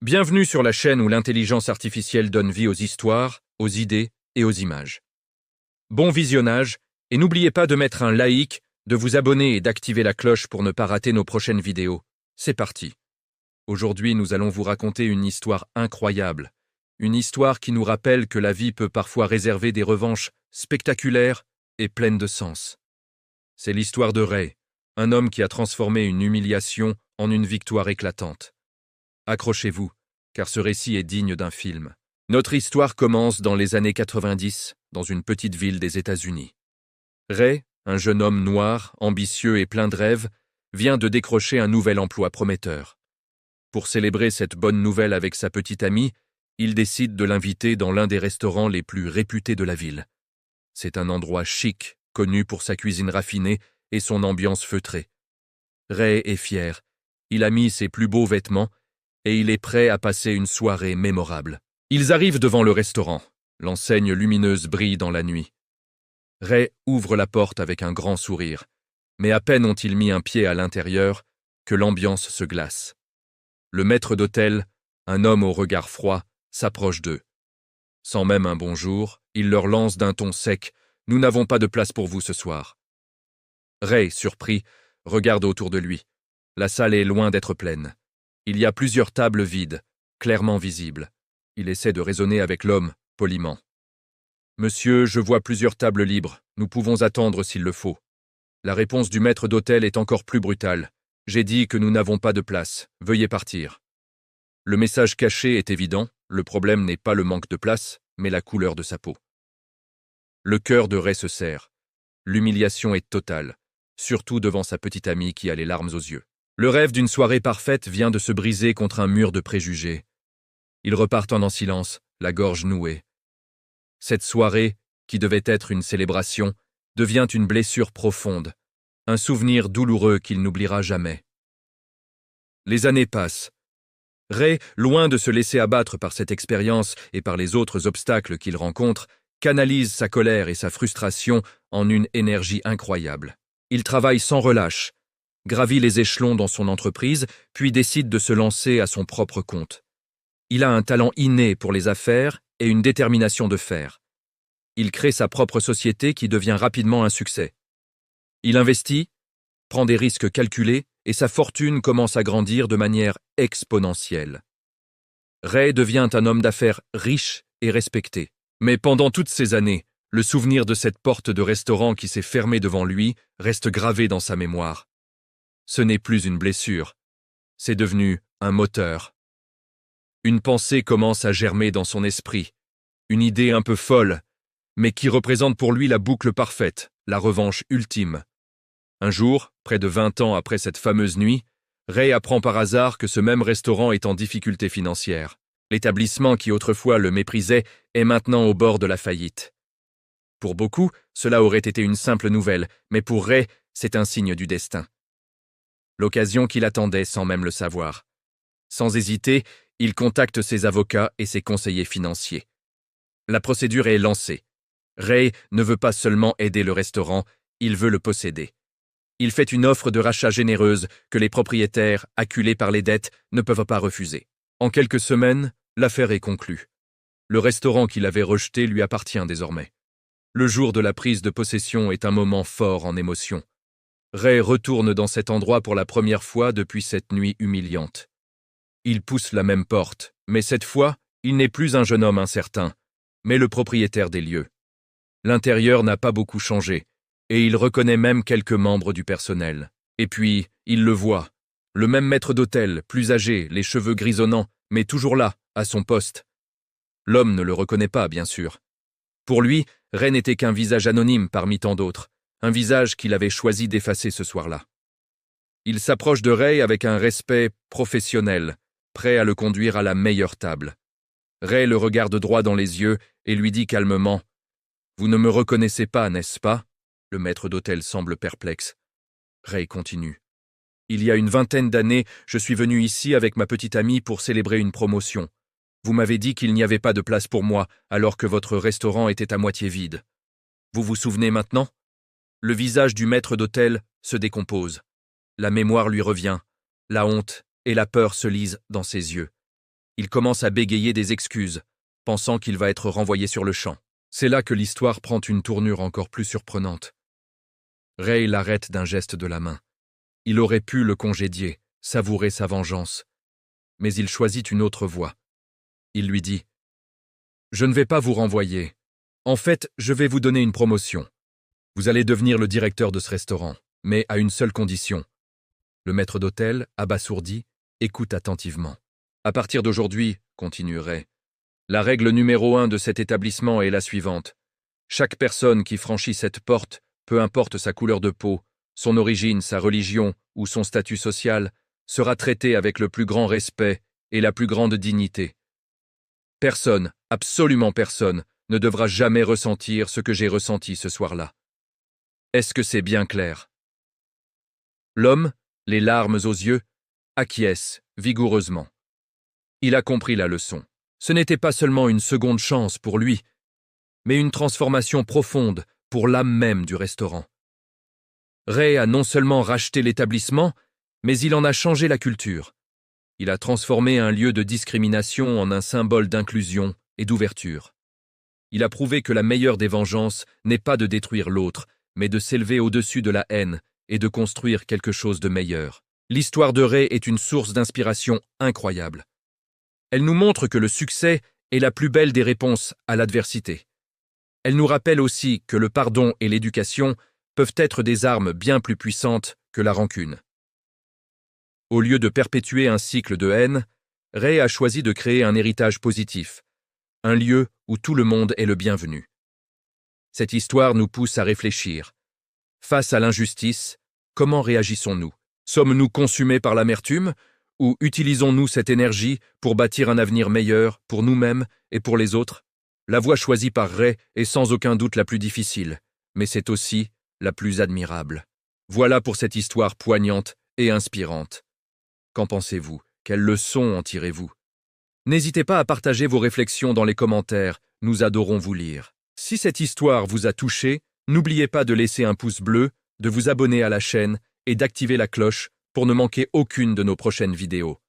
Bienvenue sur la chaîne où l'intelligence artificielle donne vie aux histoires, aux idées et aux images. Bon visionnage, et n'oubliez pas de mettre un like, de vous abonner et d'activer la cloche pour ne pas rater nos prochaines vidéos. C'est parti. Aujourd'hui, nous allons vous raconter une histoire incroyable. Une histoire qui nous rappelle que la vie peut parfois réserver des revanches spectaculaires et pleines de sens. C'est l'histoire de Ray, un homme qui a transformé une humiliation en une victoire éclatante. Accrochez-vous, car ce récit est digne d'un film. Notre histoire commence dans les années 90, dans une petite ville des États-Unis. Ray, un jeune homme noir, ambitieux et plein de rêves, vient de décrocher un nouvel emploi prometteur. Pour célébrer cette bonne nouvelle avec sa petite amie, il décide de l'inviter dans l'un des restaurants les plus réputés de la ville. C'est un endroit chic, connu pour sa cuisine raffinée et son ambiance feutrée. Ray est fier, il a mis ses plus beaux vêtements et il est prêt à passer une soirée mémorable. Ils arrivent devant le restaurant. L'enseigne lumineuse brille dans la nuit. Ray ouvre la porte avec un grand sourire, mais à peine ont-ils mis un pied à l'intérieur que l'ambiance se glace. Le maître d'hôtel, un homme au regard froid, s'approche d'eux. Sans même un bonjour, il leur lance d'un ton sec « Nous n'avons pas de place pour vous ce soir ». Ray, surpris, regarde autour de lui. La salle est loin d'être pleine. Il y a plusieurs tables vides, clairement visibles. Il essaie de raisonner avec l'homme, poliment. « Monsieur, je vois plusieurs tables libres. Nous pouvons attendre s'il le faut. » La réponse du maître d'hôtel est encore plus brutale. « J'ai dit que nous n'avons pas de place. Veuillez partir. » Le message caché est évident. Le problème n'est pas le manque de place, mais la couleur de sa peau. Le cœur de Ray se serre. L'humiliation est totale, surtout devant sa petite amie qui a les larmes aux yeux. Le rêve d'une soirée parfaite vient de se briser contre un mur de préjugés. Ils repartent en silence, la gorge nouée. Cette soirée, qui devait être une célébration, devient une blessure profonde, un souvenir douloureux qu'il n'oubliera jamais. Les années passent. Ray, loin de se laisser abattre par cette expérience et par les autres obstacles qu'il rencontre, canalise sa colère et sa frustration en une énergie incroyable. Il travaille sans relâche, gravit les échelons dans son entreprise, puis décide de se lancer à son propre compte. Il a un talent inné pour les affaires et une détermination de fer. Il crée sa propre société qui devient rapidement un succès. Il investit, prend des risques calculés et sa fortune commence à grandir de manière exponentielle. Ray devient un homme d'affaires riche et respecté. Mais pendant toutes ces années, le souvenir de cette porte de restaurant qui s'est fermée devant lui reste gravé dans sa mémoire. Ce n'est plus une blessure, c'est devenu un moteur. Une pensée commence à germer dans son esprit, une idée un peu folle, mais qui représente pour lui la boucle parfaite, la revanche ultime. Un jour, près de 20 ans après cette fameuse nuit, Ray apprend par hasard que ce même restaurant est en difficulté financière. L'établissement qui autrefois le méprisait est maintenant au bord de la faillite. Pour beaucoup, cela aurait été une simple nouvelle, mais pour Ray, c'est un signe du destin. L'occasion qu'il attendait sans même le savoir. Sans hésiter, il contacte ses avocats et ses conseillers financiers. La procédure est lancée. Ray ne veut pas seulement aider le restaurant, il veut le posséder. Il fait une offre de rachat généreuse que les propriétaires, acculés par les dettes, ne peuvent pas refuser. En quelques semaines, l'affaire est conclue. Le restaurant qu'il avait rejeté lui appartient désormais. Le jour de la prise de possession est un moment fort en émotion. Ray retourne dans cet endroit pour la première fois depuis cette nuit humiliante. Il pousse la même porte, mais cette fois, il n'est plus un jeune homme incertain, mais le propriétaire des lieux. L'intérieur n'a pas beaucoup changé, et il reconnaît même quelques membres du personnel. Et puis, il le voit, le même maître d'hôtel, plus âgé, les cheveux grisonnants, mais toujours là, à son poste. L'homme ne le reconnaît pas, bien sûr. Pour lui, Ray n'était qu'un visage anonyme parmi tant d'autres. Un visage qu'il avait choisi d'effacer ce soir-là. Il s'approche de Ray avec un respect professionnel, prêt à le conduire à la meilleure table. Ray le regarde droit dans les yeux et lui dit calmement « Vous ne me reconnaissez pas, n'est-ce pas ?» Le maître d'hôtel semble perplexe. Ray continue. « Il y a une vingtaine d'années, je suis venu ici avec ma petite amie pour célébrer une promotion. Vous m'avez dit qu'il n'y avait pas de place pour moi alors que votre restaurant était à moitié vide. Vous vous souvenez maintenant ?» Le visage du maître d'hôtel se décompose. La mémoire lui revient. La honte et la peur se lisent dans ses yeux. il commence à bégayer des excuses, pensant qu'il va être renvoyé sur le champ. C'est là que l'histoire prend une tournure encore plus surprenante. Ray l'arrête d'un geste de la main. Il aurait pu le congédier, savourer sa vengeance. Mais il choisit une autre voie. Il lui dit « Je ne vais pas vous renvoyer. En fait, je vais vous donner une promotion. Vous allez devenir le directeur de ce restaurant, mais à une seule condition. » Le maître d'hôtel, abasourdi, écoute attentivement. « À partir d'aujourd'hui, continue Ray, la règle numéro 1 de cet établissement est la suivante. Chaque personne qui franchit cette porte, peu importe sa couleur de peau, son origine, sa religion ou son statut social, sera traitée avec le plus grand respect et la plus grande dignité. Personne, absolument personne, ne devra jamais ressentir ce que j'ai ressenti ce soir-là. Est-ce que c'est bien clair ?» L'homme, les larmes aux yeux, acquiesce vigoureusement. Il a compris la leçon. Ce n'était pas seulement une seconde chance pour lui, mais une transformation profonde pour l'âme même du restaurant. Ray a non seulement racheté l'établissement, mais il en a changé la culture. Il a transformé un lieu de discrimination en un symbole d'inclusion et d'ouverture. Il a prouvé que la meilleure des vengeances n'est pas de détruire l'autre, mais de s'élever au-dessus de la haine et de construire quelque chose de meilleur. L'histoire de Ray est une source d'inspiration incroyable. Elle nous montre que le succès est la plus belle des réponses à l'adversité. Elle nous rappelle aussi que le pardon et l'éducation peuvent être des armes bien plus puissantes que la rancune. Au lieu de perpétuer un cycle de haine, Ray a choisi de créer un héritage positif, un lieu où tout le monde est le bienvenu. Cette histoire nous pousse à réfléchir. Face à l'injustice, comment réagissons-nous? Sommes-nous consumés par l'amertume ou utilisons-nous cette énergie pour bâtir un avenir meilleur pour nous-mêmes et pour les autres? La voie choisie par Ray est sans aucun doute la plus difficile, mais c'est aussi la plus admirable. Voilà pour cette histoire poignante et inspirante. Qu'en pensez-vous? Quelles leçons en tirez-vous? N'hésitez pas à partager vos réflexions dans les commentaires, nous adorons vous lire. Si cette histoire vous a touché, n'oubliez pas de laisser un pouce bleu, de vous abonner à la chaîne et d'activer la cloche pour ne manquer aucune de nos prochaines vidéos.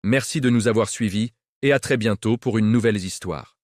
Merci de nous avoir suivis et à très bientôt pour une nouvelle histoire.